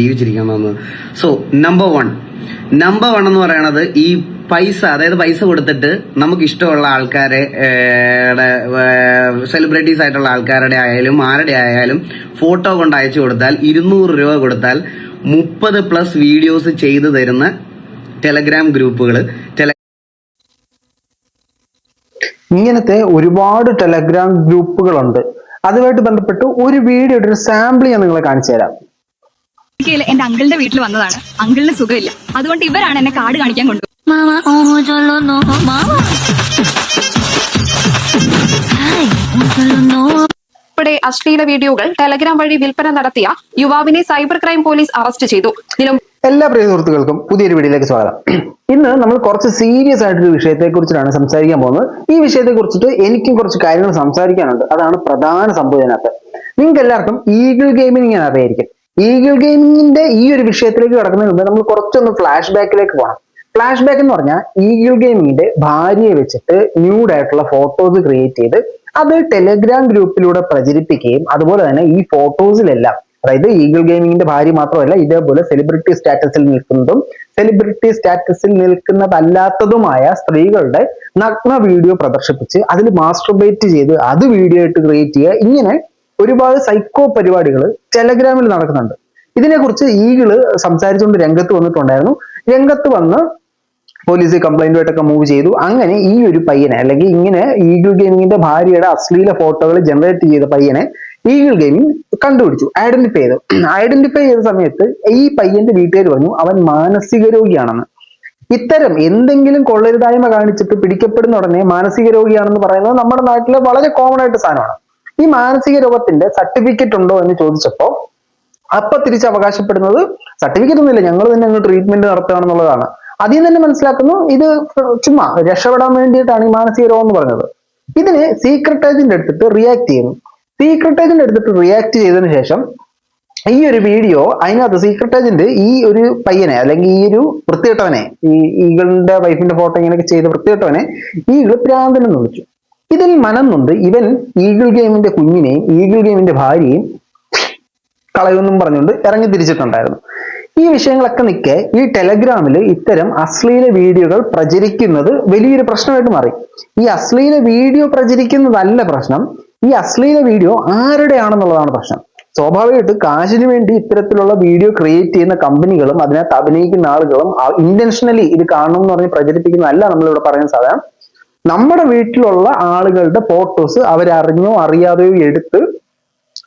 ജീവിച്ചിരിക്കുന്നത്. So number one എന്ന് പറയുന്നത് ഈ പൈസ, അതായത് പൈസ കൊടുത്തിട്ട് നമുക്ക് ഇഷ്ടമുള്ള ആൾക്കാരെ, സെലിബ്രിറ്റീസ് ആയിട്ടുള്ള ആൾക്കാരുടെ ആയാലും ആരുടെ ആയാലും ഫോട്ടോ കൊണ്ട് അയച്ചു കൊടുത്താൽ 200 രൂപ കൊടുത്താൽ 30+ വീഡിയോസ് ചെയ്തു തരുന്ന ടെലഗ്രാം ഗ്രൂപ്പുകൾ. ഇങ്ങനത്തെ ഒരുപാട് ടെലഗ്രാം ഗ്രൂപ്പുകളുണ്ട്. അതുമായിട്ട് ബന്ധപ്പെട്ട് ഒരു വീഡിയോയുടെ ഒരു സാമ്പിൾ ഞാൻ നിങ്ങളെ കാണിച്ചു തരാം. എന്റെ അങ്കിളിന്റെ വീട്ടിൽ വന്നതാണ്. അങ്കിളിന് സുഖമില്ല, അതുകൊണ്ട് ഇവരാണ് എന്നെ കാർഡ് കാണിക്കാൻ കൊണ്ടുപോകുന്നത്. ഉൾപ്പെടെ അശ്ലീല വീഡിയോകൾ ടെലഗ്രാം വഴി വിൽപ്പന നടത്തിയ യുവാവിനെ സൈബർ ക്രൈം പോലീസ് അറസ്റ്റ് ചെയ്തു. എല്ലാ പ്രിയ സുഹൃത്തുക്കൾക്കും പുതിയൊരു വീഡിയോയിലേക്ക് സ്വാഗതം. ഇന്ന് നമ്മൾ കുറച്ച് സീരിയസ് ആയിട്ടൊരു വിഷയത്തെ കുറിച്ചിട്ടാണ് സംസാരിക്കാൻ പോകുന്നത്. ഈ വിഷയത്തെ കുറിച്ചിട്ട് എനിക്കും കുറച്ച് കാര്യങ്ങൾ സംസാരിക്കാനുണ്ട്. അതാണ് പ്രധാന സംഭവം ഇതിനകത്ത്. നിങ്ങൾക്ക് എല്ലാവർക്കും ഈഗിൾ ഗെയിമിംഗ് ഞാൻ അറിയായിരിക്കും. ഈഗിൾ ഗെയിമിങ്ങിന്റെ ഈ ഒരു വിഷയത്തിലേക്ക് കടക്കുന്നതിന് മുമ്പ് നമ്മൾ കുറച്ചൊന്ന് ഫ്ലാഷ് ബാക്കിലേക്ക് പോകണം. ഫ്ലാഷ് ബാക്ക് എന്ന് പറഞ്ഞാൽ ഈഗിൾ ഗെയിമിങ്ങിന്റെ ഭാര്യയെ വെച്ചിട്ട് ന്യൂഡായിട്ടുള്ള ഫോട്ടോസ് ക്രിയേറ്റ് ചെയ്ത് അത് ടെലഗ്രാം ഗ്രൂപ്പിലൂടെ പ്രചരിപ്പിക്കുകയും അതുപോലെ തന്നെ ഈ ഫോട്ടോസിലെല്ലാം, അതായത് ഈഗിൾ ഗെയിമിങ്ങിന്റെ ഭാര്യ മാത്രമല്ല, ഇതേപോലെ സെലിബ്രിറ്റി സ്റ്റാറ്റസിൽ നിൽക്കുന്നതും സെലിബ്രിറ്റി സ്റ്റാറ്റസിൽ നിൽക്കുന്നതല്ലാത്തതുമായ സ്ത്രീകളുടെ നഗ്ന വീഡിയോ പ്രദർശിപ്പിച്ച് അതിൽ മാസ്റ്റർബേറ്റ് ചെയ്ത് അത് വീഡിയോ ആയിട്ട് ക്രിയേറ്റ് ചെയ്യുക, ഇങ്ങനെ ഒരുപാട് സൈക്കോ പരിപാടികൾ ടെലഗ്രാമിൽ നടക്കുന്നുണ്ട്. ഇതിനെക്കുറിച്ച് ഈഗിള് സംസാരിച്ചുകൊണ്ട് രംഗത്ത് വന്നിട്ടുണ്ടായിരുന്നു. രംഗത്ത് വന്ന് പോലീസ് കംപ്ലൈന്റുമായിട്ടൊക്കെ മൂവ് ചെയ്തു. അങ്ങനെ ഈ ഒരു പയ്യനെ, അല്ലെങ്കിൽ ഇങ്ങനെ ഈഗിൾ ഗെയിമിങ്ങിന്റെ ഭാര്യയുടെ അശ്ലീല ഫോട്ടോകൾ ജനറേറ്റ് ചെയ്ത പയ്യനെ ഈഗിൾ ഗെയിമിംഗ് കണ്ടുപിടിച്ചു, ഐഡന്റിഫൈ ചെയ്ത സമയത്ത് ഈ പയ്യന്റെ വീട്ടുകാർ പറഞ്ഞു അവൻ മാനസിക രോഗിയാണെന്ന്. ഇത്തരം എന്തെങ്കിലും കൊള്ളരുതായ്മ കാണിച്ചിട്ട് പിടിക്കപ്പെടുന്ന ഉടനെ മാനസിക രോഗിയാണെന്ന് പറയുന്നത് നമ്മുടെ നാട്ടിലെ വളരെ കോമൺ ആയിട്ട് സാധനമാണ്. ഈ മാനസിക രോഗത്തിന്റെ സർട്ടിഫിക്കറ്റ് ഉണ്ടോ എന്ന് ചോദിച്ചപ്പോ അപ്പൊ തിരിച്ച് അവകാശപ്പെടുന്നത് സർട്ടിഫിക്കറ്റ് ഒന്നുമില്ല, ഞങ്ങൾ തന്നെ അങ്ങ് ട്രീറ്റ്മെന്റ് നടത്തുകയാണെന്നുള്ളതാണ്. അതിൽ നിന്ന് തന്നെ മനസ്സിലാക്കുന്നു ഇത് ചുമ്മാ രക്ഷപ്പെടാൻ വേണ്ടിയിട്ടാണ് ഈ മാനസിക രോഗം എന്ന് പറഞ്ഞത്. ഇതിന് സീക്രട്ട് ഏജന്റ് എടുത്തിട്ട് റിയാക്ട് ചെയ്യുന്നു. റിയാക്ട് ചെയ്തതിനു ശേഷം ഈ ഒരു വീഡിയോ, അതിനകത്ത് സീക്രട്ട് ഏജന്റ് ഈ ഒരു പയ്യനെ, അല്ലെങ്കിൽ ഈ ഒരു വൃത്തികെട്ടവനെ, ഈ ഈഗിളിന്റെ വൈഫിന്റെ ഫോട്ടോ ഇങ്ങനെയൊക്കെ ചെയ്ത വൃത്തികെട്ടവനെ ഈഗിൾ പ്രാന്തനെന്ന് വിളിച്ചു. ഇതിൽ മനംനൊന്ത് ഇവൻ ഈഗിൾ ഗെയിമിന്റെ കുഞ്ഞിനെയും ഈഗിൾ ഗെയിമിന്റെ ഭാര്യയും കളയുമെന്നും പറഞ്ഞുകൊണ്ട് ഇറങ്ങി തിരിച്ചിട്ടുണ്ടായിരുന്നു. ഈ വിഷയങ്ങളൊക്കെ നിൽക്കെ ഈ ടെലഗ്രാമിൽ ഇത്തരം അശ്ലീല വീഡിയോകൾ പ്രചരിക്കുന്നത് വലിയൊരു പ്രശ്നമായിട്ട് മാറി. ഈ അശ്ലീല വീഡിയോ പ്രചരിക്കുന്നതല്ല പ്രശ്നം, ഈ അശ്ലീല വീഡിയോ ആരുടെയാണെന്നുള്ളതാണ് പ്രശ്നം. സ്വാഭാവികമായിട്ട് കാശിന് വേണ്ടി ഇത്തരത്തിലുള്ള വീഡിയോ ക്രിയേറ്റ് ചെയ്യുന്ന കമ്പനികളും അതിനകത്ത് അഭിനയിക്കുന്ന ആളുകളും ഇന്റൻഷനലി ഇത് കാണണം എന്ന് പറഞ്ഞ് പ്രചരിപ്പിക്കുന്നതല്ല നമ്മളിവിടെ പറയുന്ന സാധനം. നമ്മുടെ വീട്ടിലുള്ള ആളുകളുടെ ഫോട്ടോസ് അവരറിഞ്ഞോ അറിയാതെയോ എടുത്ത്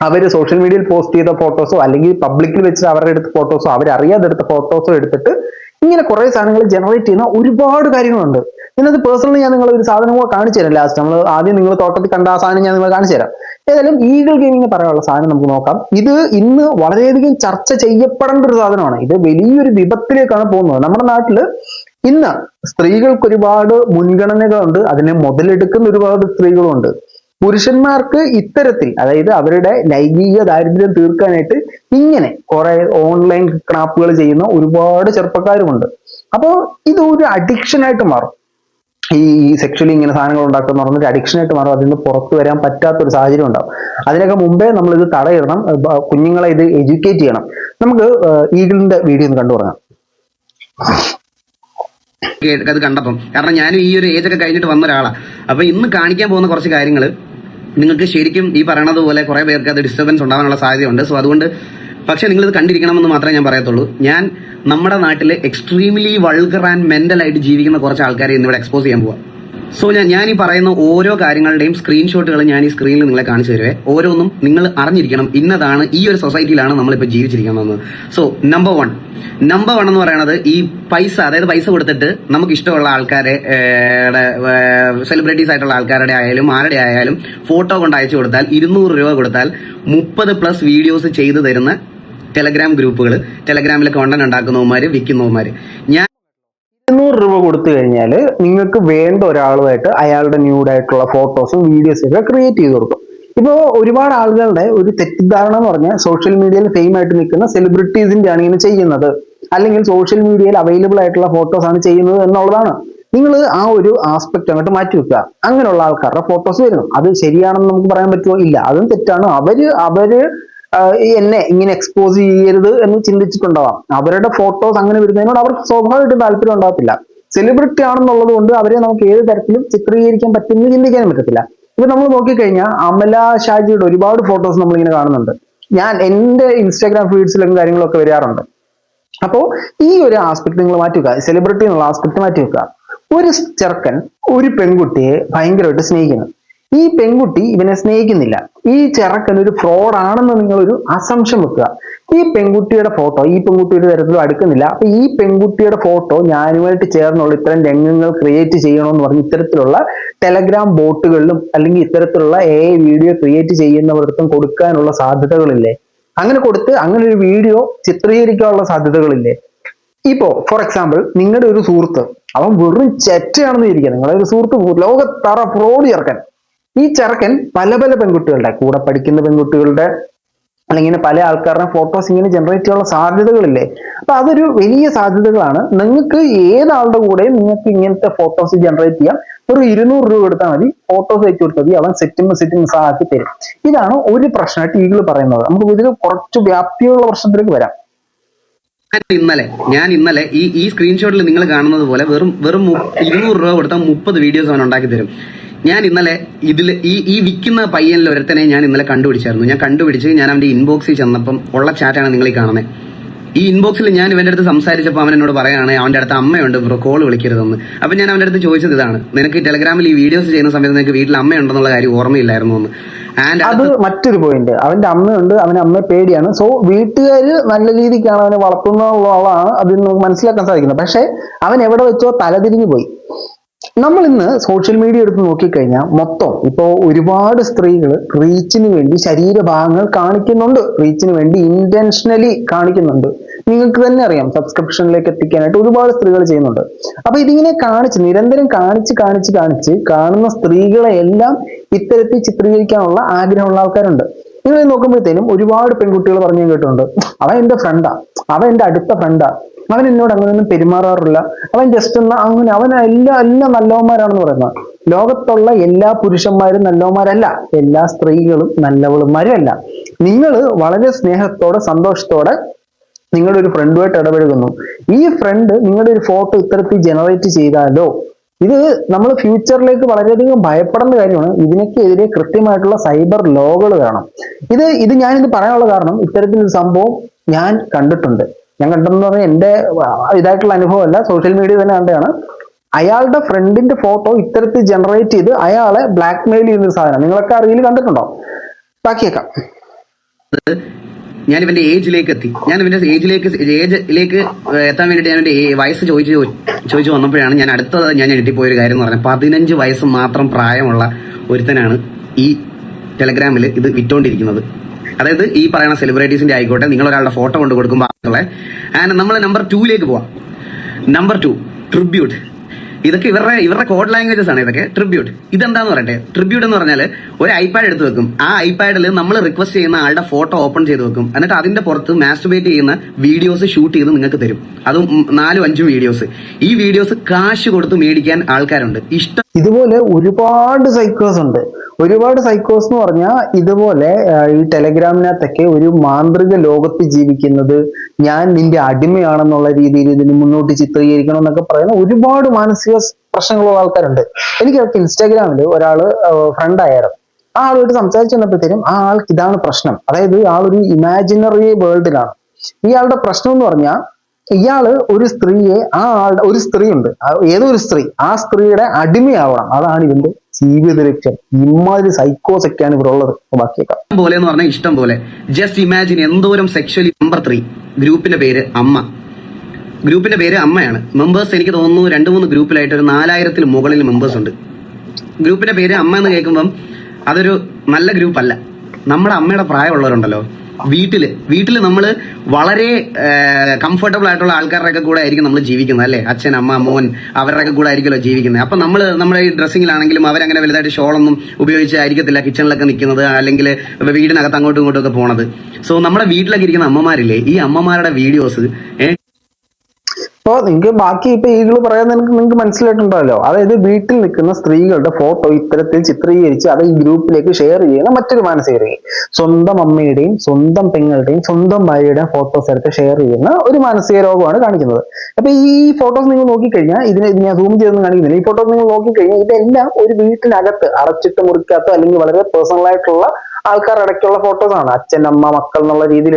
അവര് സോഷ്യൽ മീഡിയയിൽ പോസ്റ്റ് ചെയ്ത ഫോട്ടോസോ അല്ലെങ്കിൽ പബ്ലിക്കിൽ വെച്ചിട്ട് അവരുടെ എടുത്ത ഫോട്ടോസോ അവരറിയാതെ എടുത്ത ഫോട്ടോസോ എടുത്തിട്ട് ഇങ്ങനെ കുറെ സാധനങ്ങൾ ജനറേറ്റ് ചെയ്യുന്ന ഒരുപാട് കാര്യങ്ങളുണ്ട്. ഇതിനകത്ത് പേഴ്സണലി ഞാൻ നിങ്ങൾ ഒരു സാധനം കൂടെ കാണിച്ചു തരാം. ലാസ്റ്റ് നമ്മൾ ആദ്യം നിങ്ങൾ തോട്ടത്തിൽ കണ്ട ആ സാധനം ഞാൻ നിങ്ങൾ കാണിച്ചു തരാം. ഏതായാലും ഈഗിൾ ഗെയിമിംഗ് പറയാനുള്ള സാധനം നമുക്ക് നോക്കാം. ഇത് ഇന്ന് വളരെയധികം ചർച്ച ചെയ്യപ്പെടേണ്ട ഒരു സാധനമാണ്. ഇത് വലിയൊരു വിപത്തിലേക്കാണ് പോകുന്നത്. നമ്മുടെ നാട്ടില് ഇന്ന് സ്ത്രീകൾക്ക് ഒരുപാട് മുൻഗണനകളുണ്ട്, അതിനെ മുതലെടുക്കുന്ന ഒരുപാട് സ്ത്രീകളുണ്ട്. പുരുഷന്മാർക്ക് ഇത്തരത്തിൽ, അതായത് അവരുടെ ലൈംഗിക ദാരിദ്ര്യം തീർക്കാനായിട്ട് ഇങ്ങനെ കുറെ ഓൺലൈൻ ക്രാപ്പുകൾ ചെയ്യുന്ന ഒരുപാട് ചെറുപ്പക്കാരുമുണ്ട്. അപ്പോൾ ഇത് ഒരു അഡിക്ഷൻ ആയിട്ട് മാറും. ഈ സെക്ഷലി ഇങ്ങനെ സാധനങ്ങൾ ഉണ്ടാക്കുന്ന പറഞ്ഞൊരു അഡിക്ഷൻ ആയിട്ട് മാറും. അതിൽ നിന്ന് പുറത്തു വരാൻ പറ്റാത്തൊരു സാഹചര്യം ഉണ്ടാവും. അതിനൊക്കെ മുമ്പേ നമ്മൾ ഇത് തടയിടണം, കുഞ്ഞുങ്ങളെ ഇത് എഡ്യൂക്കേറ്റ് ചെയ്യണം. നമുക്ക് ഈഗിളിന്റെ വീഡിയോ ഒന്ന് കണ്ടു തുടങ്ങാം. അത് കണ്ടപ്പം, കാരണം ഞാനും ഈ ഒരു ഏജ് ഒക്കെ കഴിഞ്ഞിട്ട് വന്ന ഒരാളാണ്. അപ്പൊ ഇന്ന് കാണിക്കാൻ പോകുന്ന കുറച്ച് കാര്യങ്ങൾ നിങ്ങൾക്ക് ശരിക്കും ഈ പറയണത് പോലെ കുറെ പേർക്ക് അത് ഡിസ്റ്റർബൻസ് ഉണ്ടാവാനുള്ള സാധ്യതയുണ്ട്. സോ അതുകൊണ്ട് പക്ഷെ നിങ്ങളിത് കണ്ടിരിക്കണമെന്ന് മാത്രമേ ഞാൻ പറയത്തുള്ളൂ. ഞാൻ നമ്മുടെ നാട്ടിൽ എക്സ്ട്രീംലി വൾഗർ ആൻഡ് മെന്റൽ ആയിട്ട് ജീവിക്കുന്ന കുറച്ച് ആൾക്കാരെ ഇന്നിവിടെ എക്സ്പോസ് ചെയ്യാൻ പോവാം. സോ ഞാൻ ഈ പറയുന്ന ഓരോ കാര്യങ്ങളുടെയും സ്ക്രീൻഷോട്ടുകൾ ഞാൻ ഈ സ്ക്രീനിൽ നിങ്ങളെ കാണിച്ചു തരുവേ. ഓരോന്നും നിങ്ങൾ അറിഞ്ഞിരിക്കണം, ഇന്നതാണ് ഈ ഒരു സൊസൈറ്റിയിലാണ് നമ്മളിപ്പോൾ ജീവിച്ചിരിക്കുന്നത്. സോ നമ്പർ വൺ എന്ന് പറയുന്നത് ഈ പൈസ, അതായത് പൈസ കൊടുത്തിട്ട് നമുക്ക് ഇഷ്ടമുള്ള ആൾക്കാരെ, സെലിബ്രിറ്റീസ് ആയിട്ടുള്ള ആൾക്കാരുടെ ആയാലും ആരുടെ ആയാലും ഫോട്ടോ കൊണ്ട് അയച്ചു കൊടുത്താൽ 200 രൂപ കൊടുത്താൽ 30+ വീഡിയോസ് ചെയ്തു തരുന്ന ടെലഗ്രാം ഗ്രൂപ്പുകൾ, ടെലഗ്രാമിലെ കോണ്ടന്റ് ഉണ്ടാക്കുന്നവന്മാര്, വിൽക്കുന്നവന്മാര്. 200 രൂപ കൊടുത്തു കഴിഞ്ഞാൽ നിങ്ങൾക്ക് വേണ്ട ഒരാളുമായിട്ട് അയാളുടെ ന്യൂഡായിട്ടുള്ള ഫോട്ടോസും വീഡിയോസും ഒക്കെ ക്രിയേറ്റ് ചെയ്ത് കൊടുക്കും. ഇപ്പോ ഒരുപാട് ആളുകളുടെ ഒരു തെറ്റിദ്ധാരണ എന്ന് പറഞ്ഞാൽ സോഷ്യൽ മീഡിയയിൽ ഫെയിം ആയിട്ട് നിൽക്കുന്ന സെലിബ്രിറ്റീസിന്റെ ആണ് ഇങ്ങനെ ചെയ്യുന്നത്, അല്ലെങ്കിൽ സോഷ്യൽ മീഡിയയിൽ അവൈലബിൾ ആയിട്ടുള്ള ഫോട്ടോസ് ആണ് ചെയ്യുന്നത് എന്നുള്ളതാണ്. നിങ്ങൾ ആ ഒരു ആസ്പെക്ട് അങ്ങോട്ട് മാറ്റി വെക്കുക. അങ്ങനെയുള്ള ആൾക്കാരുടെ ഫോട്ടോസ് വരുന്നു, അത് ശരിയാണെന്ന് നമുക്ക് പറയാൻ പറ്റുമോ? ഇല്ല, അതും തെറ്റാണ്. അവര് എന്നെ ഇങ്ങനെ എക്സ്പോസ് ചെയ്യരുത് എന്ന് ചിന്തിച്ചിട്ടുണ്ടാവാം. അവരുടെ ഫോട്ടോസ് അങ്ങനെ വരുന്നതിനോട് അവർക്ക് സ്വാഭാവികമായിട്ടും താല്പര്യം ഉണ്ടാകത്തില്ല. സെലിബ്രിറ്റി ആണെന്നുള്ളത് കൊണ്ട് അവരെ നമുക്ക് ഏത് തരത്തിലും ചിത്രീകരിക്കാൻ പറ്റുമെന്ന് ചിന്തിക്കാനും പറ്റത്തില്ല. ഇപ്പൊ നമ്മൾ നോക്കിക്കഴിഞ്ഞാൽ അമല ഷാജിയുടെ ഒരുപാട് ഫോട്ടോസ് നമ്മളിങ്ങനെ കാണുന്നുണ്ട്. ഞാൻ എന്റെ ഇൻസ്റ്റാഗ്രാം ഫീഡ്സിലും കാര്യങ്ങളൊക്കെ വരാറുണ്ട്. അപ്പോ ഈ ഒരു ആസ്പെക്ട് നിങ്ങൾ മാറ്റി വെക്കുക, സെലിബ്രിറ്റി എന്നുള്ള ആസ്പെക്ട് മാറ്റി വെക്കുക. ഒരു ചെറുക്കൻ ഒരു പെൺകുട്ടിയെ ഭയങ്കരമായിട്ട് സ്നേഹിക്കുന്നു. ഈ പെൺകുട്ടി ഇവനെ സ്നേഹിക്കുന്നില്ല. ഈ ചെറുക്കൻ ഒരു ഫ്രോഡ് ആണെന്ന് നിങ്ങളൊരു അസംശം വെക്കുക. ഈ പെൺകുട്ടിയുടെ ഫോട്ടോ ഈ പെൺകുട്ടി ഒരു തരത്തിലും അടുക്കുന്നില്ല. അപ്പൊ ഈ പെൺകുട്ടിയുടെ ഫോട്ടോ ഞാനുമായിട്ട് ചേർന്നുള്ള ഇത്തരം രംഗങ്ങൾ ക്രിയേറ്റ് ചെയ്യണമെന്ന് പറഞ്ഞ് ഇത്തരത്തിലുള്ള ടെലഗ്രാം ബോട്ടുകളിലും അല്ലെങ്കിൽ ഇത്തരത്തിലുള്ള വീഡിയോ ക്രിയേറ്റ് ചെയ്യുന്നവർക്കും കൊടുക്കാനുള്ള സാധ്യതകളില്ലേ? അങ്ങനെ കൊടുത്ത് അങ്ങനെ ഒരു വീഡിയോ ചിത്രീകരിക്കാനുള്ള സാധ്യതകളില്ലേ? ഇപ്പോ ഫോർ എക്സാമ്പിൾ നിങ്ങളുടെ ഒരു സുഹൃത്ത്, അവൻ വെറും ചെറ്റയാണെന്ന് ഇരിക്കുക, നിങ്ങളുടെ ഒരു സുഹൃത്ത് ലോകത്തറ ഫ്രോഡ് ചെറുക്കൻ. ഈ ചെറുക്കൻ പല പല പെൺകുട്ടികളുടെ കൂടെ പഠിക്കുന്ന പെൺകുട്ടികളുടെ അല്ലെങ്കിൽ പല ആൾക്കാരുടെ ഫോട്ടോസ് ഇങ്ങനെ ജനറേറ്റ് ചെയ്യാനുള്ള സാധ്യതകളില്ലേ? അപ്പൊ അതൊരു വലിയ സാധ്യതകളാണ്. നിങ്ങൾക്ക് ഏതാളുടെ കൂടെയും നിങ്ങൾക്ക് ഇങ്ങനത്തെ ഫോട്ടോസ് ജനറേറ്റ് ചെയ്യാം. ഒരു 200 രൂപ കൊടുത്താൽ മതി, ഫോട്ടോസ് അയച്ചു കൊടുത്താൽ മതി, അവൻ സെറ്റിംഗ് ആക്കി തരും. ഇതാണ് ഒരു പ്രശ്നമായിട്ട് ഈഗിൾ പറയുന്നത്. നമുക്ക് ഇതിൽ കുറച്ച് വ്യാപ്തിയുള്ള പ്രശ്നത്തിലേക്ക് വരാം. ഞാൻ ഇന്നലെ ഈ സ്ക്രീൻഷോട്ടിൽ നിങ്ങൾ കാണുന്നത് പോലെ വെറും 200 രൂപ കൊടുത്താൽ 30 വീഡിയോസ് അവൻ ഉണ്ടാക്കി തരും. ഞാൻ ഇന്നലെ ഇതിൽ ഈ വിൽക്കുന്ന പയ്യനിൽ ഒരുത്തനെ ഞാൻ ഇന്നലെ കണ്ടുപിടിച്ചായിരുന്നു. ഞാൻ അവന്റെ ഇൻബോക്സിൽ ചെന്നപ്പം ഉള്ള ചാറ്റാണ് നിങ്ങൾ ഈ കാണുന്നത്. ഈ ഇൻബോക്സിൽ ഞാൻ ഇവന്റെ അടുത്ത് സംസാരിച്ചപ്പോൾ അവൻ എന്നോട് പറയാണ് അവന്റെ അടുത്ത് അമ്മയുണ്ട് ബ്രോ, കോൾ വിളിക്കരുതെന്ന്. അപ്പൊ ഞാൻ അവന്റെ അടുത്ത് ചോദിച്ചത് ഇതാണ്, നിനക്ക് ടെലഗ്രാമിൽ ഈ വീഡിയോസ് ചെയ്യുന്ന സമയത്ത് നിനക്ക് വീട്ടിൽ അമ്മയുണ്ടെന്നുള്ള കാര്യം ഓർമ്മയില്ലായിരുന്നു എന്ന്. അത് മറ്റൊരു പോയിന്റ്. അവന്റെ അമ്മയുണ്ട്, അവന്റെ അമ്മയെ പേടിയാണ്. സോ വീട്ടുകാര് നല്ല രീതിക്കാണ് അവനെ വളർത്തുന്നതാണ് അതിൽ നമുക്ക് മനസ്സിലാക്കാൻ സാധിക്കുന്നത്. പക്ഷെ അവൻ എവിടെ വെച്ചോ തലതിരിഞ്ഞു പോയി. നമ്മൾ ഇന്ന് സോഷ്യൽ മീഡിയ എടുത്ത് നോക്കിക്കഴിഞ്ഞാൽ മൊത്തം ഇപ്പോ ഒരുപാട് സ്ത്രീകൾ റീച്ചിന് വേണ്ടി ശരീരഭാഗങ്ങൾ കാണിക്കുന്നുണ്ട്, റീച്ചിന് വേണ്ടി ഇന്റൻഷനലി കാണിക്കുന്നുണ്ട്. നിങ്ങൾക്ക് തന്നെ അറിയാം, സബ്സ്ക്രിപ്ഷനിലേക്ക് എത്തിക്കാനായിട്ട് ഒരുപാട് സ്ത്രീകൾ ചെയ്യുന്നുണ്ട്. അപ്പൊ ഇതിങ്ങനെ നിരന്തരം കാണിച്ച് കാണുന്ന സ്ത്രീകളെ എല്ലാം ഇത്തരത്തിൽ ചിത്രീകരിക്കാനുള്ള ആഗ്രഹമുള്ള ആൾക്കാരുണ്ട്. നിങ്ങൾ നോക്കുമ്പോഴത്തേനും ഒരുപാട് പെൺകുട്ടികൾ പറഞ്ഞു കേട്ടിട്ടുണ്ട്, അവൻ എന്റെ ഫ്രണ്ടാ, അവൻ എന്റെ അടുത്ത ഫ്രണ്ടാ, അവൻ എന്നോട് അങ്ങനെയൊന്നും പെരുമാറാറില്ല, അവൻ ജസ്റ്റ് അങ്ങനെ, അവൻ എല്ലാം നല്ലവന്മാരാണെന്ന് പറയുന്നത്. ലോകത്തുള്ള എല്ലാ പുരുഷന്മാരും നല്ലവന്മാരല്ല, എല്ലാ സ്ത്രീകളും നല്ലവളുമാരും അല്ല. നിങ്ങൾ വളരെ സ്നേഹത്തോടെ സന്തോഷത്തോടെ നിങ്ങളുടെ ഒരു ഫ്രണ്ടുമായിട്ട് ഇടപഴകുന്നു. ഈ ഫ്രണ്ട് നിങ്ങളുടെ ഒരു ഫോട്ടോ ഇത്തരത്തിൽ ജനറേറ്റ് ചെയ്താലോ, ഇത് നമ്മൾ ഫ്യൂച്ചറിലേക്ക് വളരെയധികം ഭയപ്പെടേണ്ട കാര്യമാണ്. ഇതിനൊക്കെതിരെ കൃത്യമായിട്ടുള്ള സൈബർ ലോകൾ വേണം. ഇത് ഞാനിത് പറയാനുള്ള കാരണം, ഇത്തരത്തിലൊരു സംഭവം ഞാൻ കണ്ടിട്ടുണ്ട്. ഞാൻ കണ്ടെന്ന് പറഞ്ഞാൽ എന്റെ ഇതായിട്ടുള്ള അനുഭവമല്ല, സോഷ്യൽ മീഡിയ തന്നെ കണ്ടാണ്. അയാളുടെ ഫ്രണ്ടിന്റെ ഫോട്ടോ ഇത്തരത്തിൽ ജനറേറ്റ് ചെയ്ത് അയാളെ ബ്ലാക്ക് മെയിൽ ചെയ്യുന്ന ഒരു സാധനം നിങ്ങളൊക്കെ അറിയിൽ കണ്ടിട്ടുണ്ടോ? ബാക്കിയേക്കാം. ഞാൻ ഇവന്റെ ഏജിലേക്ക് എത്തി. ഞാൻ ഇവന്റെ ഏജിലേക്ക് എത്താൻ വേണ്ടിയിട്ട് ഞാൻ ഇവന്റെ വയസ്സ് ചോദിച്ചു വന്നപ്പോഴാണ് ഞാൻ അടുത്തത് ഞാൻ ഞെട്ടിപ്പോയൊരു കാര്യം എന്ന് പറഞ്ഞാൽ 15 വയസ്സ് മാത്രം പ്രായമുള്ള ഒരുത്തനാണ് ഈ ടെലഗ്രാമിൽ ഇത് വിറ്റോണ്ടിരിക്കുന്നത്. അതായത് ഈ പറയുന്ന സെലിബ്രിറ്റീസിന്റെ ആയിക്കോട്ടെ, നിങ്ങൾ ഒരാളുടെ ഫോട്ടോ കൊണ്ട് കൊടുക്കുമ്പോൾ നമ്മൾ നമ്പർ 2ലേക്ക് പോവാം. Number 2 tribute. ഇതൊക്കെ ഇവരുടെ കോഡ് ലാംഗ്വേജസ് ആണ്. ഇതൊക്കെ ട്രിബ്യൂട്ട്. ഇതെന്താന്ന് പറയട്ടെ, ട്രിബ്യൂട്ട് എന്ന് പറഞ്ഞാൽ ഒരു ഐപാഡ് എടുത്ത് വെക്കും. ആ ഐപാഡിൽ നമ്മൾ റിക്വസ്റ്റ് ചെയ്യുന്ന ആളുടെ ഫോട്ടോ ഓപ്പൺ ചെയ്ത് വെക്കും. എന്നിട്ട് അതിന്റെ പുറത്ത് മാസ്റ്റുബേറ്റ് ചെയ്യുന്ന വീഡിയോസ് ഷൂട്ട് ചെയ്ത് നിങ്ങൾക്ക് തരും. അതും 4-5 വീഡിയോസ്. ഈ വീഡിയോസ് കാശ് കൊടുത്ത് മേടിക്കാൻ ആൾക്കാരുണ്ട്. ഇതുപോലെ ഒരുപാട് സൈക്കോസ് ഉണ്ട്. ഒരുപാട് സൈക്കോസ് എന്ന് പറഞ്ഞാൽ ഇതുപോലെ ഈ ടെലഗ്രാമിനകത്തൊക്കെ ഒരു മാന്ത്രിക ലോകത്ത് ജീവിക്കുന്നത്, ഞാൻ നിന്റെ അടിമയാണെന്നുള്ള രീതിയിൽ ഇതിന് മുന്നോട്ട് ചിത്രീകരിക്കണം എന്നൊക്കെ പറയുന്ന ഒരുപാട് മാനസിക പ്രശ്നങ്ങളുള്ള ആൾക്കാരുണ്ട്. എനിക്കൊക്കെ ഇൻസ്റ്റാഗ്രാമിൽ ഒരാള് ഫ്രണ്ട് ആയിരുന്നു. ആ ആളോട് സംസാരിച്ചു വന്നപ്പോഴത്തേനും ആ ആൾക്ക് ഇതാണ് പ്രശ്നം. അതായത് ആളൊരു ഇമാജിനറി വേൾഡിലാണ്. ഇയാളുടെ പ്രശ്നം എന്ന് പറഞ്ഞാൽ ഇയാള് ഒരു സ്ത്രീയെ, ഒരു സ്ത്രീ ഉണ്ട്, ഏതോ ഒരു സ്ത്രീ, ആ സ്ത്രീയുടെ അടിമയാവണം. അതാണ് ഇതിന്റെ ജീവിത ലക്ഷ്യം. ഇമാതിരി സൈക്കോസ് ഒക്കെയാണ് ഇവിടെ ഉള്ളത്. ബാക്കിയേക്കാം പോലെ എന്ന് പറഞ്ഞാൽ ഇഷ്ടം പോലെ. ജസ്റ്റ് ഇമാജിൻ എന്തോരം സെക്ഷലി. നമ്പർ 3 ഗ്രൂപ്പിന്റെ പേര് അമ്മ. ഗ്രൂപ്പിന്റെ പേര് അമ്മയാണ്. മെമ്പേഴ്സ് എനിക്ക് തോന്നുന്നു 2-3 ഗ്രൂപ്പിലായിട്ട് ഒരു 4000-ൽ മുകളിൽ മെമ്പേഴ്സ് ഉണ്ട്. ഗ്രൂപ്പിന്റെ പേര് അമ്മ എന്ന് കേൾക്കുമ്പം അതൊരു നല്ല ഗ്രൂപ്പ് അല്ല. നമ്മുടെ അമ്മയുടെ പ്രായമുള്ളവരുണ്ടല്ലോ, വീട്ടില് നമ്മൾ വളരെ കംഫർട്ടബിൾ ആയിട്ടുള്ള ആൾക്കാരുടെ കൂടെ ആയിരിക്കും നമ്മൾ ജീവിക്കുന്നത്, അല്ലേ? അച്ഛൻ, അമ്മ, മോൻ, അവരുടെ കൂടെ ആയിരിക്കുമല്ലോ ജീവിക്കുന്നത്. അപ്പൊ നമ്മുടെ ഈ ഡ്രസ്സിങ്ങിലാണെങ്കിലും അവരങ്ങനെ വലുതായിട്ട് ഷോളൊന്നും ഉപയോഗിച്ചായിരിക്കത്തില്ല കിച്ചണിലൊക്കെ നിൽക്കുന്നത്, അല്ലെങ്കിൽ വീടിനകത്ത് അങ്ങോട്ടും ഇങ്ങോട്ടും ഒക്കെ പോണത്. സോ നമ്മുടെ വീട്ടിലൊക്കെ ഇരിക്കുന്ന അമ്മമാരില്ലേ, ഈ അമ്മമാരുടെ വീഡിയോസ് അപ്പോൾ നിങ്ങൾക്ക് ബാക്കി ഇപ്പൊ ഈകൾ പറയാൻ നിങ്ങൾക്ക് മനസ്സിലായിട്ടുണ്ടല്ലോ. അതായത് വീട്ടിൽ നിൽക്കുന്ന സ്ത്രീകളുടെ ഫോട്ടോ ഇത്തരത്തിൽ ചിത്രീകരിച്ച് അത് ഈ ഗ്രൂപ്പിലേക്ക് ഷെയർ ചെയ്യുന്ന മറ്റൊരു മാനസികരോഗി. സ്വന്തം അമ്മയുടെയും സ്വന്തം പെങ്ങളുടെയും സ്വന്തം ഭാര്യയുടെയും ഫോട്ടോസ് എടുത്ത് ഷെയർ ചെയ്യുന്ന ഒരു മാനസിക രോഗമാണ് കാണിക്കുന്നത്. അപ്പൊ ഈ ഫോട്ടോസ് നിങ്ങൾ നോക്കിക്കഴിഞ്ഞാൽ ഇതിനെ ഞാൻ സൂം ചെയ്തൊന്നും കാണിക്കുന്നില്ല. ഈ ഫോട്ടോസ് നിങ്ങൾ നോക്കിക്കഴിഞ്ഞാൽ ഇതെല്ലാം ഒരു വീട്ടിനകത്ത് അടച്ചിട്ട് മുറിക്കകത്തോ അല്ലെങ്കിൽ വളരെ പേഴ്സണൽ ആയിട്ടുള്ള ആൾക്കാരടക്കമുള്ള ഫോട്ടോസ് ആണ്. അച്ഛൻ, അമ്മ, മക്കൾ എന്നുള്ള രീതിയിൽ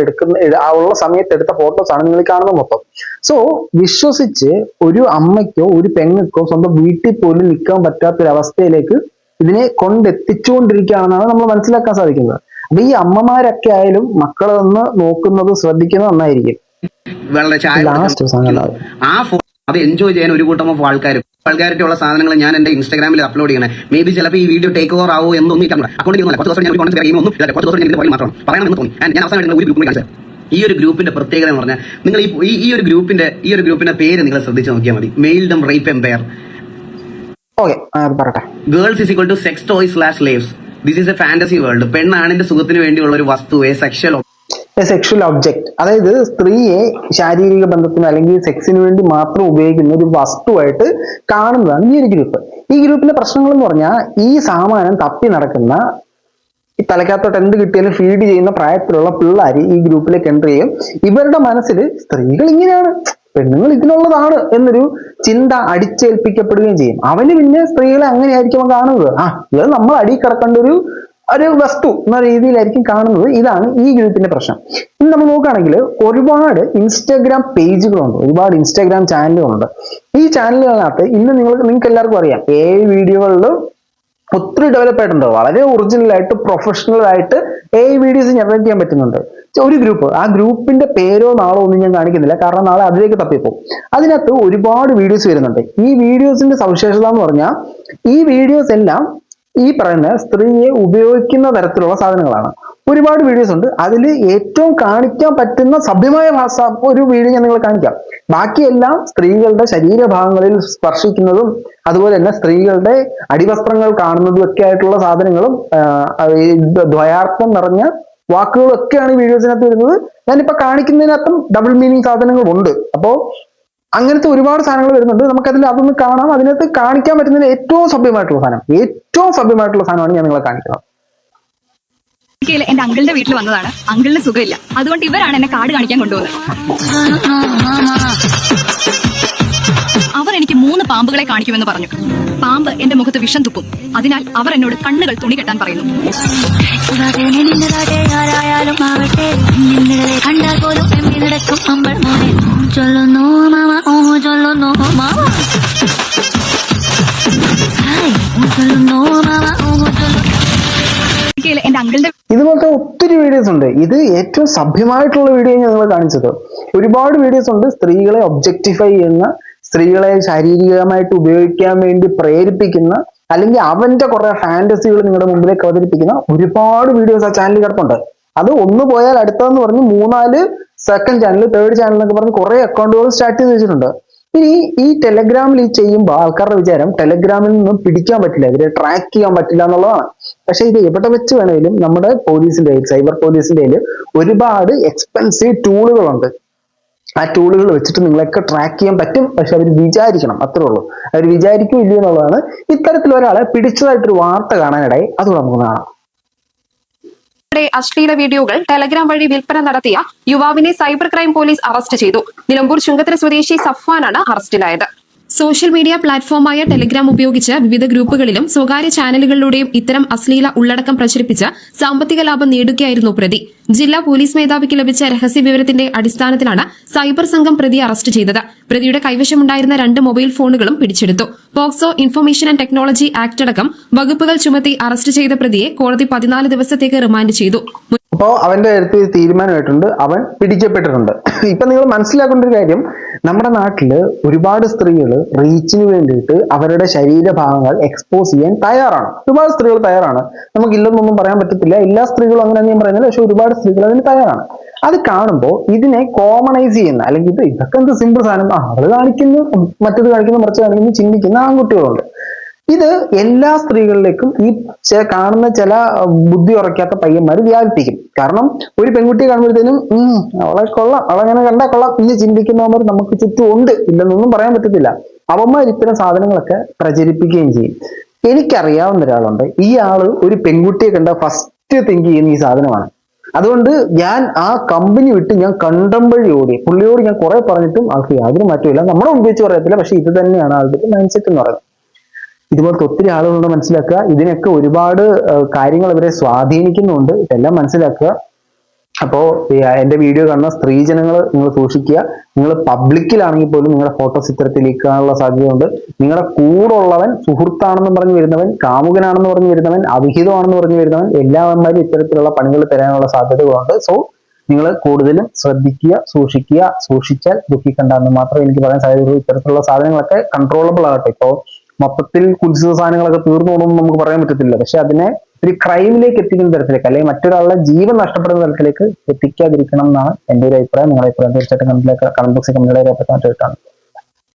ആ ഉള്ള സമയത്ത് എടുത്ത ഫോട്ടോസ് ആണ് നിങ്ങൾ കാണുന്നത് മൊത്തം. സോ വിശ്വസിച്ച് ഒരു അമ്മയ്ക്കോ ഒരു പെങ്ങൾക്കോ സ്വന്തം വീട്ടിൽ പോലും നിൽക്കാൻ പറ്റാത്തൊരവസ്ഥയിലേക്ക് ഇതിനെ കൊണ്ടെത്തിച്ചുകൊണ്ടിരിക്കുകയാണെന്നാണ് നമ്മൾ മനസ്സിലാക്കാൻ സാധിക്കുന്നത്. അപ്പൊ ഈ അമ്മമാരൊക്കെ ആയാലും മക്കളെ ഒന്ന് നോക്കുന്നത് ശ്രദ്ധിക്കുന്നത് നന്നായിരിക്കും. ആ അത് എൻജോയ് ചെയ്യാൻ ഒരു കൂട്ടം ഓഫ് ആൾക്കാരൊക്കെയുള്ള സാധനങ്ങൾ ഞാൻ എന്റെ ഇൻസ്റ്റാഗ്രാമിൽ അപ്ലോഡ് ചെയ്യണേ. മേ ബി ചിലപ്പോൾ ഈ വീഡിയോ ടേക്ക് ഓവർ ആവോ എന്നൊന്നും അക്കൗണ്ടിൽ കുറച്ച് ദിവസം ഞാൻ കുറച്ച് ദിവസം ഞാൻ മാത്രം പറയണമെന്ന് തോന്നി. ഞാൻ അവസാനമായിട്ട് ഒരു ഗ്രൂപ്പിൽ കാണിച്ചത് ഈ ഒരു ഗ്രൂപ്പിന്റെ പ്രത്യേകത എന്ന് പറഞ്ഞാൽ നിങ്ങൾ ഈ ഒരു ഗ്രൂപ്പിന്റെ പേര് നിങ്ങൾ ശ്രദ്ധിച്ച് നോക്കിയാൽ മതി. മെയിൽഡം rape empire. Girls is equal to sex toys / ലേവ്സ്. This is a fantasy world. പെണ്ണാണിന്റെ സുഖത്തിന് വേണ്ടിയുള്ള ഒരു വസ്തുവെ സെക്ഷൽ ഒബ്ജക്ട്, അതായത് സ്ത്രീയെ ശാരീരിക ബന്ധത്തിന് അല്ലെങ്കിൽ സെക്സിന് വേണ്ടി മാത്രം ഉപയോഗിക്കുന്ന ഒരു വസ്തുവായിട്ട് കാണുന്നതാണ് ഈ ഒരു ഗ്രൂപ്പ്. ഈ ഗ്രൂപ്പിലെ പ്രശ്നങ്ങൾ എന്ന് പറഞ്ഞാൽ ഈ സാമാനം തപ്പി നടക്കുന്ന ഈ തലക്കകത്തോട്ട് എന്ത് കിട്ടിയാലും ഫീഡ് ചെയ്യുന്ന പ്രായത്തിലുള്ള പിള്ളേർ ഈ ഗ്രൂപ്പിലേക്ക് എൻ്റർ ചെയ്യും. ഇവരുടെ മനസ്സിൽ സ്ത്രീകൾ ഇങ്ങനെയാണ്, പെണ്ണുങ്ങൾ ഇതിനുള്ളതാണ് എന്നൊരു ചിന്ത അടിച്ചേൽപ്പിക്കപ്പെടുകയും ചെയ്യും. അവന് പിന്നെ സ്ത്രീകളെ അങ്ങനെയായിരിക്കും കാണുന്നത്. ഇത് നമ്മൾ അടി കിടക്കേണ്ട ഒരു വസ്തു എന്ന രീതിയിലായിരിക്കും കാണുന്നത്. ഇതാണ് ഈ ഗ്രൂപ്പിന്റെ പ്രശ്നം. ഇനി നമ്മൾ നോക്കുകയാണെങ്കിൽ ഒരുപാട് ഇൻസ്റ്റാഗ്രാം പേജുകളുണ്ട്, ഒരുപാട് ഇൻസ്റ്റാഗ്രാം ചാനലുകളുണ്ട്. ഈ ചാനലുകളിനകത്ത് ഇന്ന് നിങ്ങൾക്ക് എല്ലാവർക്കും അറിയാം, വീഡിയോകളിലും ഒത്തിരി ഡെവലപ്പ് ആയിട്ടുണ്ട്. വളരെ ഒറിജിനൽ ആയിട്ട് പ്രൊഫഷണൽ ആയിട്ട് വീഡിയോസ് ജനറേറ്റ് ചെയ്യാൻ പറ്റുന്നുണ്ട്. ഒരു ഗ്രൂപ്പ്, ആ ഗ്രൂപ്പിന്റെ പേരോ നാളോ ഒന്നും ഞാൻ കാണിക്കുന്നില്ല, കാരണം നാളെ അതിലേക്ക് തപ്പിപ്പോകും. അതിനകത്ത് ഒരുപാട് വീഡിയോസ് വരുന്നുണ്ട്. ഈ വീഡിയോസിന്റെ സവിശേഷത എന്ന് പറഞ്ഞാൽ ഈ വീഡിയോസ് എല്ലാം ഈ പറയുന്ന സ്ത്രീയെ ഉപയോഗിക്കുന്ന തരത്തിലുള്ള സാധനങ്ങളാണ്. ഒരുപാട് വീഡിയോസ് ഉണ്ട്. അതിൽ ഏറ്റവും കാണിക്കാൻ പറ്റുന്ന സഭ്യമായ ഒരു വീഡിയോ ഞാൻ നിങ്ങളെ കാണിക്കാം. ബാക്കിയെല്ലാം സ്ത്രീകളുടെ ശരീരഭാഗങ്ങളിൽ സ്പർശിക്കുന്നതും അതുപോലെ തന്നെ സ്ത്രീകളുടെ അടിവസ്ത്രങ്ങൾ കാണുന്നതും ഒക്കെ ആയിട്ടുള്ള സാധനങ്ങളും ദ്വയാർത്ഥം നിറഞ്ഞ വാക്കുകളും ഒക്കെയാണ് ഈ വീഡിയോസിനകത്ത് വരുന്നത്. ഞാനിപ്പോ കാണിക്കുന്നതിനകത്തും ഡബിൾ മീനിങ് സാധനങ്ങളുണ്ട്. അപ്പോ അങ്ങനത്തെ ഒരുപാട് സാധനങ്ങൾ വരുന്നുണ്ട്. നമുക്കതിൽ അതൊന്ന് കാണാം. അതിനകത്ത് കാണിക്കാൻ പറ്റുന്നതിന് ഏറ്റവും സഭ്യമായിട്ടുള്ള സാധനമാണ് ഞാൻ നിങ്ങളെ കാണിക്കുന്നത്. എന്റെ അങ്കിളിന്റെ വീട്ടിൽ വന്നതാണ്. അങ്കിളിന് സുഖമില്ല, അതുകൊണ്ട് ഇവരാണ് എന്നെ കാട് കാണിക്കാൻ കൊണ്ടുപോകുന്നത്. അവർ എനിക്ക് 3 പാമ്പുകളെ കാണിക്കുമെന്ന് പറഞ്ഞു. പാമ്പ് എന്റെ മുഖത്ത് വിഷം തുപ്പും. അതിനാൽ അവർ എന്നോട് കണ്ണുകൾ തുണി കെട്ടാൻ പറയുന്നു. എന്റെ അങ്കിളിന്റെ ഇതുപോലത്തെ ഒത്തിരി വീഡിയോസ് ഉണ്ട്. ഇത് ഏറ്റവും സഭ്യമായിട്ടുള്ള വീഡിയോ ഞാൻ നിങ്ങളെ കാണിച്ചത്. ഒരുപാട് വീഡിയോസ് ഉണ്ട് സ്ത്രീകളെ ഒബ്ജക്ടിഫൈ ചെയ്യുന്ന, സ്ത്രീകളെ ശാരീരികമായിട്ട് ഉപയോഗിക്കാൻ വേണ്ടി പ്രേരിപ്പിക്കുന്ന, അല്ലെങ്കിൽ അവന്റെ കുറെ ഫാന്റസികൾ നിങ്ങളുടെ മുമ്പിലേക്ക് അവതരിപ്പിക്കുന്ന ഒരുപാട് വീഡിയോസ് ആ ചാനലിൽ കിടപ്പുണ്ട്. അത് ഒന്ന് പോയാൽ അടുത്തതെന്ന് പറഞ്ഞ് 3-4 സെക്കൻഡ് ചാനൽ, തേർഡ് ചാനൽ എന്നൊക്കെ പറഞ്ഞ് കുറെ അക്കൗണ്ടുകൾ സ്റ്റാർട്ട് ചെയ്ത് വെച്ചിട്ടുണ്ട്. ഇനി ഈ ടെലഗ്രാമിൽ ചെയ്യുമ്പോൾ ആൾക്കാരുടെ വിചാരം ടെലഗ്രാമിൽ നിന്നും പിടിക്കാൻ പറ്റില്ല, ഇവരെ ട്രാക്ക് ചെയ്യാൻ പറ്റില്ല എന്നുള്ളതാണ്. പക്ഷെ ഇത് എവിടെ വെച്ച് വേണമെങ്കിലും നമ്മുടെ പോലീസിന്റെ സൈബർ പോലീസിന്റെ ഒരുപാട് എക്സ്പെൻസീവ് ടൂളുകളുണ്ട്. ആ ടൂളുകൾ വെച്ചിട്ട് നിങ്ങളൊക്കെ ട്രാക്ക് ചെയ്യാൻ പറ്റും. പക്ഷെ അവർ വിചാരിക്കണം, അത്രേ ഉള്ളൂ. അവർ വിചാരിക്കും ഇല്ല എന്നുള്ളതാണ്. ഇത്തരത്തിൽ ഒരാളെ പിടിച്ചതായിട്ടൊരു വാർത്ത കാണാനിടയിൽ, അതുകൂടെ നമുക്ക് കാണാം. അശ്ലീല വീഡിയോകൾ ടെലഗ്രാം വഴി വിൽപ്പന നടത്തിയ യുവാവിനെ സൈബർ ക്രൈം പോലീസ് അറസ്റ്റ് ചെയ്തു. നിലമ്പൂർ ചുങ്കത്തര സ്വദേശി സഫ്വാനാണ് അറസ്റ്റിലായത്. സോഷ്യൽ മീഡിയ പ്ലാറ്റ്ഫോമായ ടെലഗ്രാം ഉപയോഗിച്ച് വിവിധ ഗ്രൂപ്പുകളിലും സ്വകാര്യ ചാനലുകളിലൂടെയും ഇത്തരം അശ്ലീല ഉള്ളടക്കം പ്രചരിപ്പിച്ച് സാമ്പത്തിക ലാഭം നേടുകയായിരുന്നു പ്രതി. ജില്ലാ പോലീസ് മേധാവിക്ക് ലഭിച്ച രഹസ്യ വിവരത്തിന്റെ അടിസ്ഥാനത്തിലാണ് സൈബർ സംഘം പ്രതിയെ അറസ്റ്റ് ചെയ്തത്. പ്രതിയുടെ കൈവശമുണ്ടായിരുന്ന 2 മൊബൈൽ ഫോണുകളും പിടിച്ചെടുത്തു. POCSO, information and technology act അടക്കം വകുപ്പുകൾ ചുമത്തി അറസ്റ്റ് ചെയ്ത പ്രതിയെ കോടതി 14 ദിവസത്തേക്ക് റിമാൻഡ് ചെയ്തു. അപ്പോ അവന്റെ അടുത്ത് തീരുമാനമായിട്ടുണ്ട്, അവൻ പിടിക്കപ്പെട്ടിട്ടുണ്ട്. ഇപ്പൊ നിങ്ങൾ മനസ്സിലാക്കേണ്ട ഒരു കാര്യം, നമ്മുടെ നാട്ടില് ഒരുപാട് സ്ത്രീകൾ റീച്ചിന് വേണ്ടിയിട്ട് അവരുടെ ശരീരഭാഗങ്ങൾ എക്സ്പോസ് ചെയ്യാൻ തയ്യാറാണ്. ഒരുപാട് സ്ത്രീകൾ തയ്യാറാണ്. നമുക്കില്ലെന്നൊന്നും പറയാൻ പറ്റത്തില്ല, എല്ലാ സ്ത്രീകളും അങ്ങനെ ഞാൻ പറയുന്നില്ല. പക്ഷെ ഒരുപാട് സ്ത്രീകൾ അതിന് തയ്യാറാണ്. അത് കാണുമ്പോൾ ഇതിനെ കോമണൈസ് ചെയ്യുന്ന, അല്ലെങ്കിൽ ഇതൊക്കെ എന്ത് സിമ്പിൾ സാധനം, അവള് കാണിക്കുന്നു, മറ്റത് കാണിക്കുന്നു, മറിച്ച് കാണിക്കുന്നു, ചിന്തിക്കുന്ന ആൺകുട്ടികളുണ്ട്. ഇത് എല്ലാ സ്ത്രീകളിലേക്കും ഈ കാണുന്ന ചില ബുദ്ധി ഉറക്കാത്ത പയ്യന്മാർ വ്യാപിപ്പിക്കും. കാരണം ഒരു പെൺകുട്ടിയെ കാണുമ്പോഴത്തേനും അവളെ കൊള്ളാം, അവളെങ്ങനെ കണ്ടാൽ കൊള്ളാം എന്ന് ചിന്തിക്കുന്നവർ നമുക്ക് ചുറ്റും ഉണ്ട്, ഇല്ലെന്നൊന്നും പറയാൻ പറ്റത്തില്ല. അവന്മാർ ഇത്തരം സാധനങ്ങളൊക്കെ പ്രചരിപ്പിക്കുകയും ചെയ്യും. എനിക്കറിയാവുന്ന ഒരാളുണ്ട്, ഈ ആള് ഒരു പെൺകുട്ടിയെ കണ്ട ഫസ്റ്റ് തിങ്ക് ചെയ്യുന്ന ഈ സാധനമാണ്. അതുകൊണ്ട് ഞാൻ ആ കമ്പനി വിട്ട് ഞാൻ കണ്ടമ്പഴി ഓടി. പുള്ളിയോട് ഞാൻ കുറെ പറഞ്ഞിട്ടും ആൾക്ക് യാതൊരു മാറ്റമില്ല. നമ്മുടെ ഉപയോഗിച്ച് പറയത്തില്ല, പക്ഷെ ഇത് തന്നെയാണ് ആളുടെ മൈൻഡ് സെറ്റ് എന്ന് പറയുന്നത്. ഇതുപോലത്തെ ഒത്തിരി ആളുകളുണ്ട്, മനസ്സിലാക്കുക. ഇതിനൊക്കെ ഒരുപാട് കാര്യങ്ങൾ ഇവരെ സ്വാധീനിക്കുന്നുണ്ട്. ഇതെല്ലാം മനസ്സിലാക്കുക. അപ്പോ എന്റെ വീഡിയോ കാണുന്ന സ്ത്രീജനങ്ങൾ നിങ്ങൾ സൂക്ഷിക്കുക. നിങ്ങൾ പബ്ലിക്കിലാണെങ്കിൽ പോലും നിങ്ങളുടെ ഫോട്ടോസ് ഇത്തരത്തിൽ ലീക്കാനുള്ള സാധ്യതയുണ്ട്. നിങ്ങളുടെ കൂടെ ഉള്ളവൻ സുഹൃത്താണെന്ന് പറഞ്ഞു വരുന്നവൻ, കാമുകനാണെന്ന് പറഞ്ഞു വരുന്നവൻ, അവിഹിതമാണെന്ന് പറഞ്ഞു വരുന്നവൻ, എല്ലാവന്മാരും ഇത്തരത്തിലുള്ള പണികൾ തരാനുള്ള സാധ്യതകളുണ്ട്. സോ നിങ്ങൾ കൂടുതലും ശ്രദ്ധിക്കുക, സൂക്ഷിക്കുക. സൂക്ഷിച്ചാൽ ദുഃഖിക്കണ്ടെന്ന് മാത്രമേ എനിക്ക് പറയാൻ സാധ്യതയുള്ളൂ. ഇത്തരത്തിലുള്ള സാധനങ്ങളൊക്കെ കൺട്രോളബിൾ ആകട്ടെ. ഇപ്പോ മൊത്തത്തിൽ കുൽസിത സാധനങ്ങളൊക്കെ തീർന്നു പോകണമെന്ന് നമുക്ക് പറയാൻ പറ്റത്തില്ല. പക്ഷെ അതിനെ ഒരു ക്രൈമിലേക്ക് എത്തിക്കുന്ന തരത്തിലേക്ക്, അല്ലെങ്കിൽ മറ്റൊരാളുടെ ജീവൻ നഷ്ടപ്പെടുന്ന തരത്തിലേക്ക് എത്തിക്കാതിരിക്കണം എന്നാണ് എൻ്റെ ഒരു അഭിപ്രായം. നിങ്ങളുടെ അഭിപ്രായം തീർച്ചയായിട്ടും കമന്റ് ബോക്സിൽ കമന്റ് ചെയ്താൽ